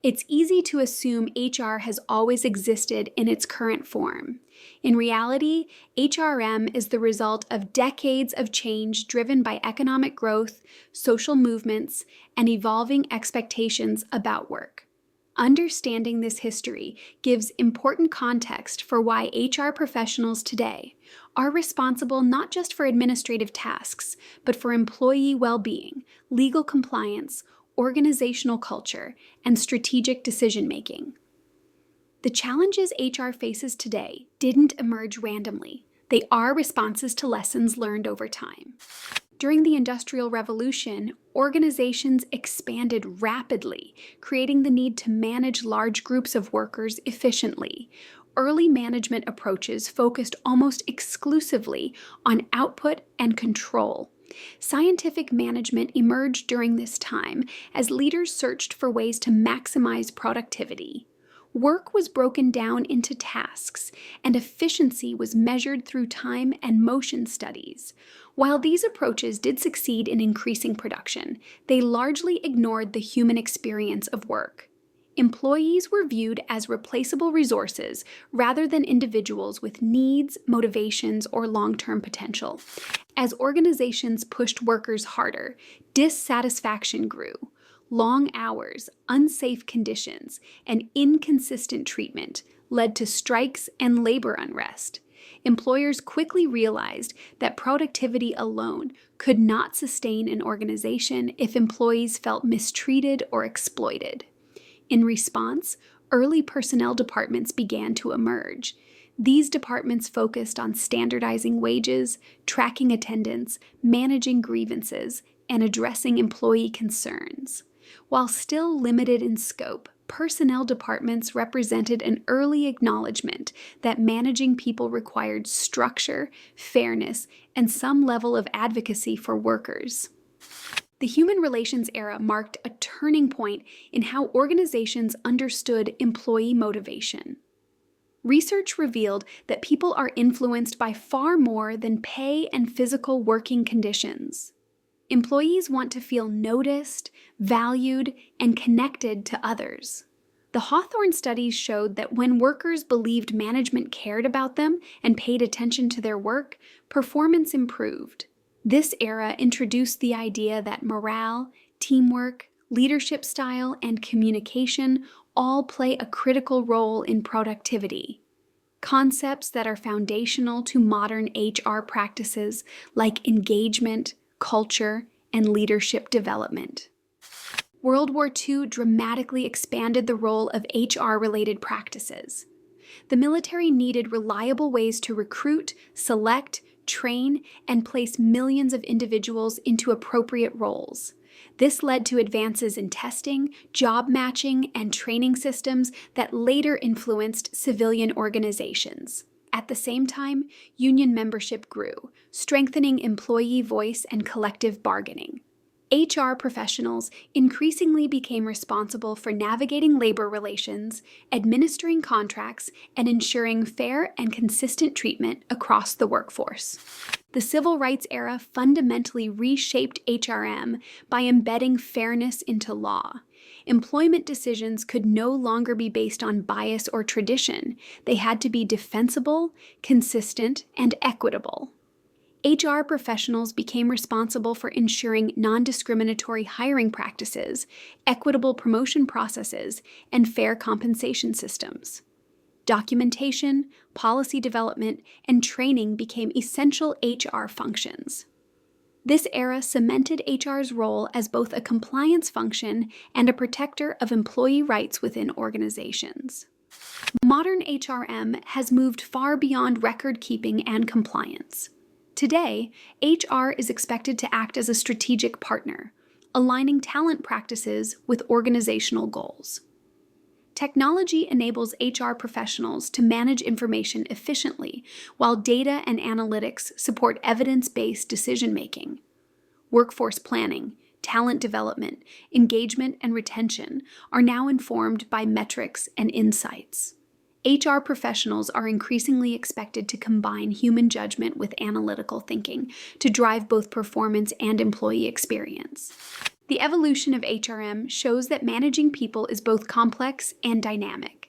It's easy to assume HR has always existed in its current form. In reality, HRM is the result of decades of change driven by economic growth, social movements, and evolving expectations about work. Understanding this history gives important context for why HR professionals today are responsible not just for administrative tasks, but for employee well-being, legal compliance, organizational culture, and strategic decision-making. The challenges HR faces today didn't emerge randomly. They are responses to lessons learned over time. During the Industrial Revolution, organizations expanded rapidly, creating the need to manage large groups of workers efficiently. Early management approaches focused almost exclusively on output and control. Scientific management emerged during this time as leaders searched for ways to maximize productivity. Work was broken down into tasks, and efficiency was measured through time and motion studies. While these approaches did succeed in increasing production, they largely ignored the human experience of work. Employees were viewed as replaceable resources rather than individuals with needs, motivations, or long-term potential. As organizations pushed workers harder, dissatisfaction grew. Long hours, unsafe conditions, and inconsistent treatment led to strikes and labor unrest. Employers quickly realized that productivity alone could not sustain an organization if employees felt mistreated or exploited. In response, early personnel departments began to emerge. These departments focused on standardizing wages, tracking attendance, managing grievances, and addressing employee concerns. While still limited in scope, personnel departments represented an early acknowledgement that managing people required structure, fairness, and some level of advocacy for workers. The human relations era marked a turning point in how organizations understood employee motivation. Research revealed that people are influenced by far more than pay and physical working conditions. Employees want to feel noticed, valued, and connected to others. The Hawthorne studies showed that when workers believed management cared about them and paid attention to their work, performance improved. This era introduced the idea that morale, teamwork, leadership style, and communication all play a critical role in productivity. Concepts that are foundational to modern HR practices like engagement, culture, and leadership development. World War II dramatically expanded the role of HR-related practices. The military needed reliable ways to recruit, select, train, and place millions of individuals into appropriate roles. This led to advances in testing, job matching, and training systems that later influenced civilian organizations. At the same time, union membership grew, strengthening employee voice and collective bargaining. HR professionals increasingly became responsible for navigating labor relations, administering contracts, and ensuring fair and consistent treatment across the workforce. The Civil Rights era fundamentally reshaped HRM by embedding fairness into law. Employment decisions could no longer be based on bias or tradition. They had to be defensible, consistent, and equitable. HR professionals became responsible for ensuring non-discriminatory hiring practices, equitable promotion processes, and fair compensation systems. Documentation, policy development, and training became essential HR functions. This era cemented HR's role as both a compliance function and a protector of employee rights within organizations. Modern HRM has moved far beyond record-keeping and compliance. Today, HR is expected to act as a strategic partner, aligning talent practices with organizational goals. Technology enables HR professionals to manage information efficiently, while data and analytics support evidence-based decision-making. Workforce planning, talent development, engagement, and retention are now informed by metrics and insights. HR professionals are increasingly expected to combine human judgment with analytical thinking to drive both performance and employee experience. The evolution of HRM shows that managing people is both complex and dynamic.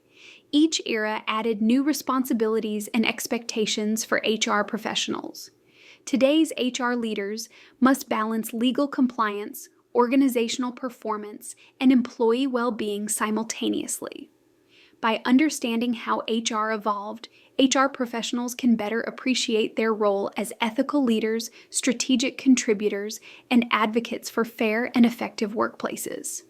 Each era added new responsibilities and expectations for HR professionals. Today's HR leaders must balance legal compliance, organizational performance, and employee well-being simultaneously. By understanding how HR evolved, HR professionals can better appreciate their role as ethical leaders, strategic contributors, and advocates for fair and effective workplaces.